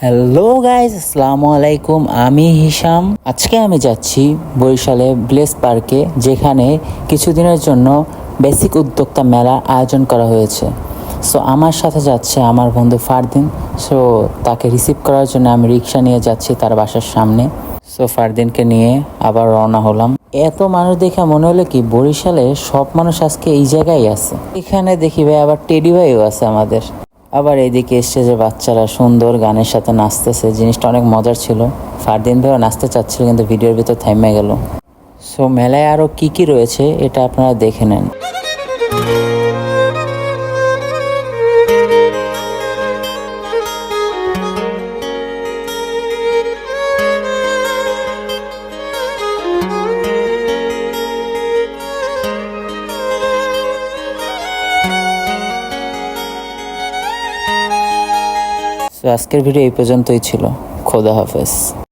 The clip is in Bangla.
হ্যালো গাইজ, আসসালামু আলাইকুম। আমি হিশাম। আজকে আমি যাচ্ছি বরিশালে ব্লেস পার্কে, যেখানে কিছুদিনের জন্য বেসিক উদ্যোক্তা মেলার আয়োজন করা হয়েছে। সো আমার সাথে যাচ্ছে আমার বন্ধু ফারদিন। সো তাকে রিসিভ করার জন্য আমি রিক্সা নিয়ে যাচ্ছি তার বাসার সামনে। সো ফারদিনকে নিয়ে আবার রওনা হলাম। এত মানুষ দেখে মনে হলো কি বরিশালে সব মানুষ আজকে এই জায়গায় আছে। এখানে দেখি ভাই আবার টেডি ভাইও আছে আমাদের। আবার এইদিকে স্টেজে বাচ্চারা সুন্দর গানের সাথে নাচতেছে, জিনিসটা অনেক মজার ছিল। ফারদিন ভাইও নাচতে চাচ্ছিল কিন্তু ভিডিওর ভিতর থাইমে গেল। সো মেলায় আরও কি কি রয়েছে এটা আপনারা দেখে নেন। তো আজকের ভিডিও এই পর্যন্তই ছিল। খোদা হাফেজ।